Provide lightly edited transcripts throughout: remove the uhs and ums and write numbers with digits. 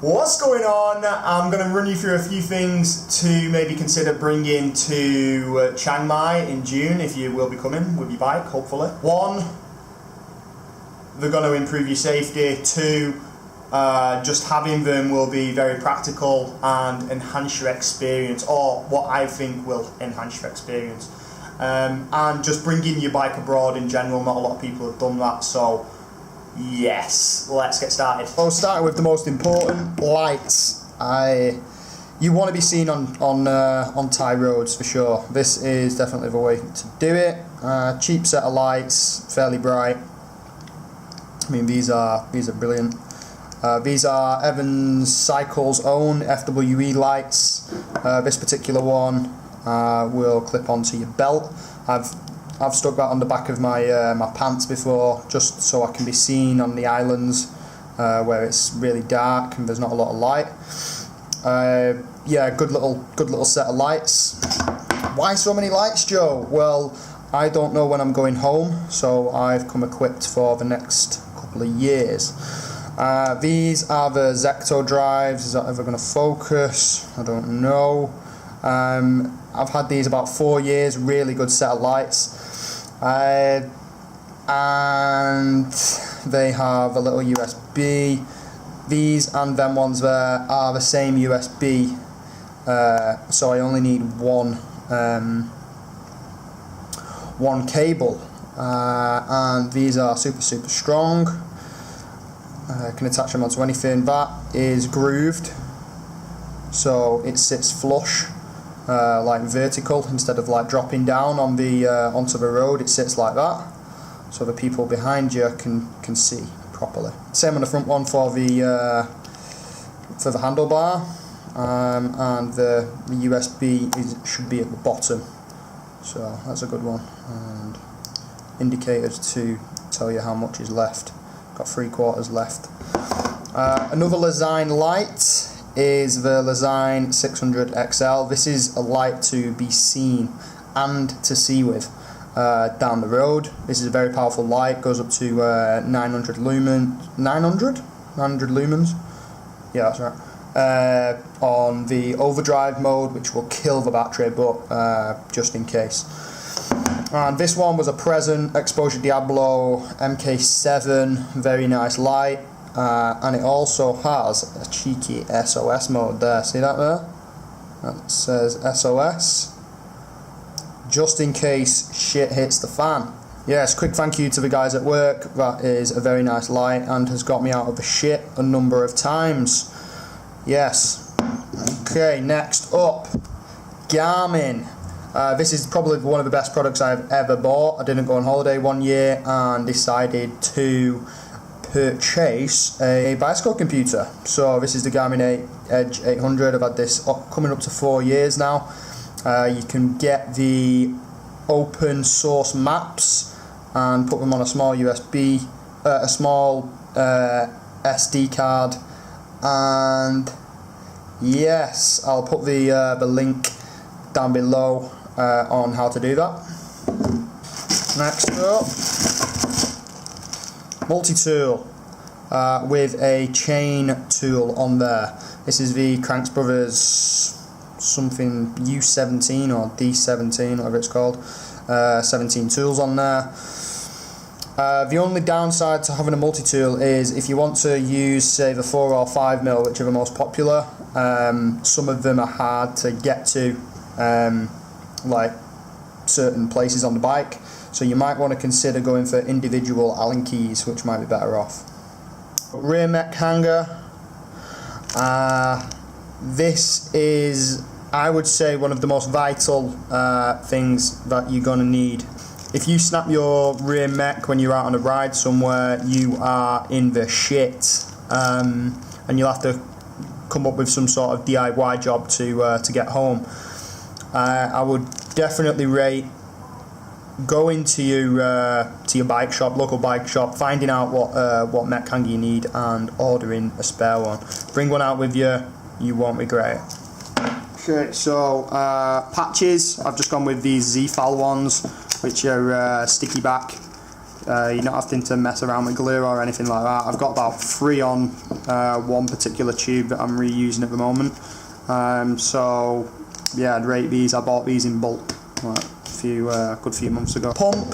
What's going on? I'm going to run you through a few things to maybe consider bringing to Chiang Mai in June if you will be coming with your bike, hopefully. 1, they're going to improve your safety. 2, just having them will be very practical and enhance your experience, or what I think will enhance your experience. And just bringing your bike abroad in general, not a lot of people have done that, so yes, let's get started. So starting with the most important, lights. You want to be seen on Thai roads for sure. This is definitely the way to do it. Cheap set of lights, fairly bright. I mean, these are brilliant. These are Evans Cycle's own FWE lights. This particular one will clip onto your belt. I've stuck that on the back of my my pants before, just so I can be seen on the islands where it's really dark and there's not a lot of light. Yeah, good little set of lights. Why so many lights, Joe? Well, I don't know when I'm going home, so I've come equipped for the next couple of years. These are the Zecto drives. Is that ever going to focus? I don't know. I've had these about 4 years. Really good set of lights. And they have a little USB. These and them ones there are the same USB, so I only need one cable, and these are super strong. Can attach them onto anything. That is grooved, so it sits flush, like vertical, instead of like dropping down on the onto the road. It sits like that, so the people behind you can see properly. Same on the front one for the handlebar, and the USB should be at the bottom, so that's a good one. And indicators to tell you how much is left. Got 3/4 left. Another Lezyne light is the Lezyne 600 XL. This is a light to be seen and to see with down the road. This is a very powerful light, goes up to 900 lumens. 900 lumens? Yeah, that's right. On the overdrive mode, which will kill the battery, but just in case. And this one was a present, Exposure Diablo MK7, very nice light. And it also has a cheeky SOS mode there. See that there? That says SOS. Just in case shit hits the fan. Yes, quick thank you to the guys at work. That is a very nice light and has got me out of the shit a number of times. Yes. Okay, next up, Garmin. This is probably one of the best products I've ever bought. I didn't go on holiday one year and decided to purchase a bicycle computer. So this is the Garmin Edge 800. I've had this coming up to 4 years now. You can get the open source maps and put them on a small USB, a small SD card, and yes, I'll put the link down below on how to do that. Next up, multi-tool with a chain tool on there. This is the Cranks Brothers something U17 or D17, whatever it's called. 17 tools on there. The only downside to having a multi-tool is if you want to use, say, the 4 or 5mm, which are the most popular, some of them are hard to get to, like certain places on the bike, so you might want to consider going for individual Allen keys, which might be better off. Rear Mech hanger. This is, I would say, one of the most vital things that you're going to need. If you snap your rear mech when you're out on a ride somewhere, you are in the shit, and you'll have to come up with some sort of DIY job to get home. I would definitely rate going to your bike shop, local bike shop, finding out what mech hanger you need and ordering a spare one. Bring one out with you, you won't regret it. Okay, so patches, I've just gone with these Z-Fal ones, which are sticky back. You're not having to mess around with glue or anything like that. I've got about 3 on one particular tube that I'm reusing at the moment. So yeah, I'd rate these. I bought these in bulk a good few months ago. Pump,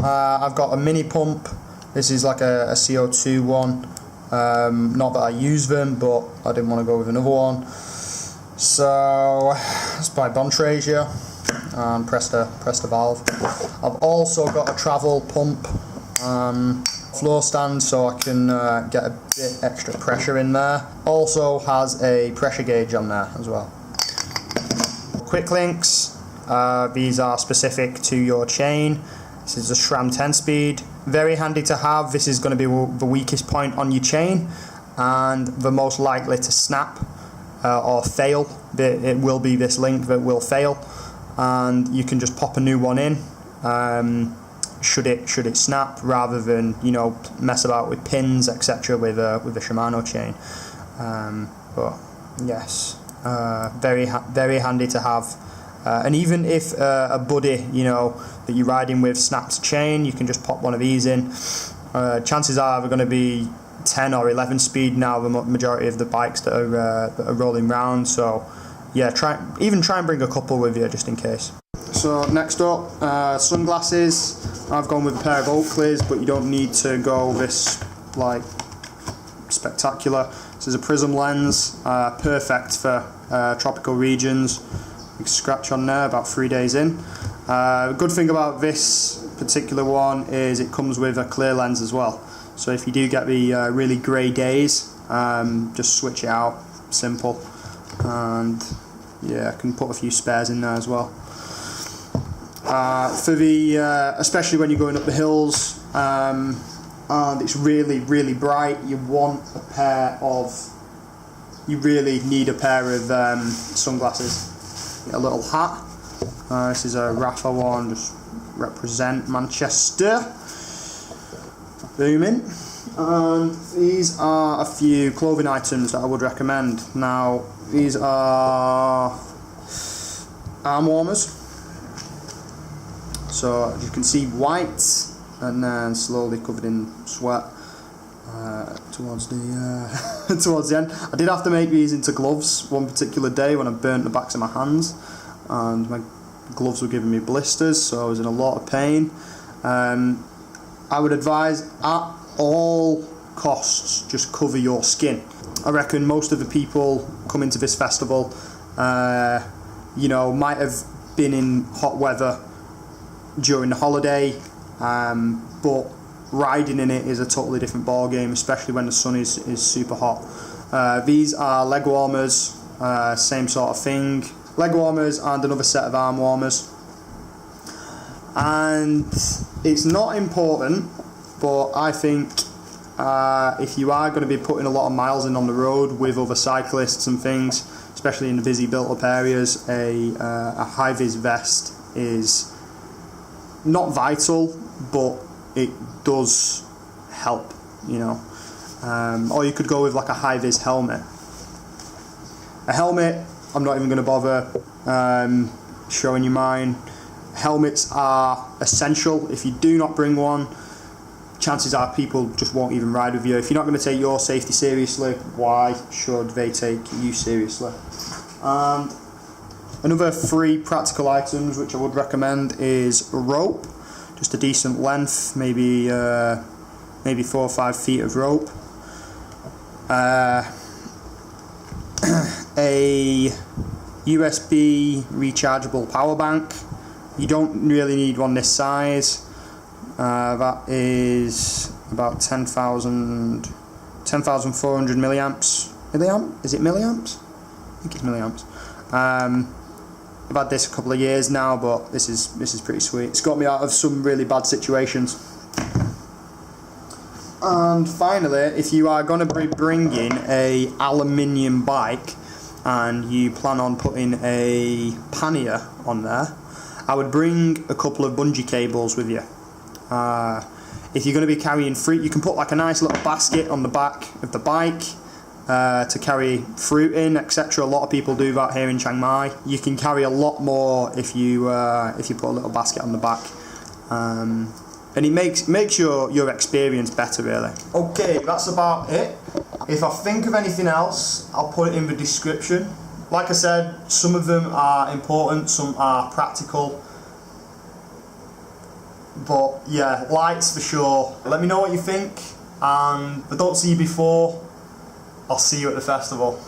I've got a mini pump. This is like a CO2 one. Not that I use them, but I didn't want to go with another one. So it's by Bontrager, and press the valve. I've also got a travel pump floor stand, so I can get a bit extra pressure in there. Also has a pressure gauge on there as well. Quick links. These are specific to your chain. This is a SRAM 10 speed. Very handy to have. This is going to be the weakest point on your chain and the most likely to snap or fail. It will be this link that will fail, and you can just pop a new one in should it snap, rather than, you know, mess about with pins, etc. with a Shimano chain. But yes, very handy to have. And even if a buddy, you know, that you're riding with snaps a chain, you can just pop one of these in. Chances are they're going to be 10 or 11 speed now, the majority of the bikes that are rolling round. So yeah, try and bring a couple with you just in case. So next up, sunglasses. I've gone with a pair of Oakleys, but you don't need to go this like spectacular. This is a prism lens, perfect for tropical regions. Big scratch on there about 3 days in. Good thing about this particular one is it comes with a clear lens as well. So if you do get the really grey days, just switch it out, simple. And yeah, I can put a few spares in there as well. For the especially when you're going up the hills and it's really bright, you really need a pair of sunglasses. Get a little hat. This is a Rafa one, just represent Manchester. Booming. And these are a few clothing items that I would recommend. Now, these are arm warmers. So as you can see, white and then slowly covered in sweat towards the end. I did have to make these into gloves one particular day when I burnt the backs of my hands, and my gloves were giving me blisters, so I was in a lot of pain. I would advise at all costs just cover your skin. I reckon most of the people coming to this festival, you know, might have been in hot weather during the holiday, but riding in it is a totally different ball game, especially when the sun is super hot. These are leg warmers, same sort of thing. Leg warmers and another set of arm warmers. And it's not important, but I think if you are going to be putting a lot of miles in on the road with other cyclists and things, especially in the busy built-up areas, a high vis vest is not vital, but it does help, you know. Or you could go with like a high vis helmet. A helmet, I'm not even going to bother showing you mine. Helmets are essential. If you do not bring one, chances are people just won't even ride with you. If you're not going to take your safety seriously, why should they take you seriously? And another 3 practical items which I would recommend is a rope, just a decent length, maybe 4 or 5 feet of rope. A USB rechargeable power bank. You don't really need one this size. That is about 10,400 milliamps. Is it milliamps? I think it's milliamps. I've had this a couple of years now, but this is pretty sweet. It's got me out of some really bad situations. And finally, if you are going to be bringing a aluminium bike and you plan on putting a pannier on there, I would bring a couple of bungee cables with you. If you're going to be carrying fruit, you can put like a nice little basket on the back of the bike to carry fruit in, etc. A lot of people do that here in Chiang Mai. You can carry a lot more if you put a little basket on the back. and it makes your experience better, really. Okay, that's about it. If I think of anything else, I'll put it in the description. Like I said, some of them are important, some are practical. But yeah, lights for sure. Let me know what you think, and if I don't see you before, I'll see you at the festival.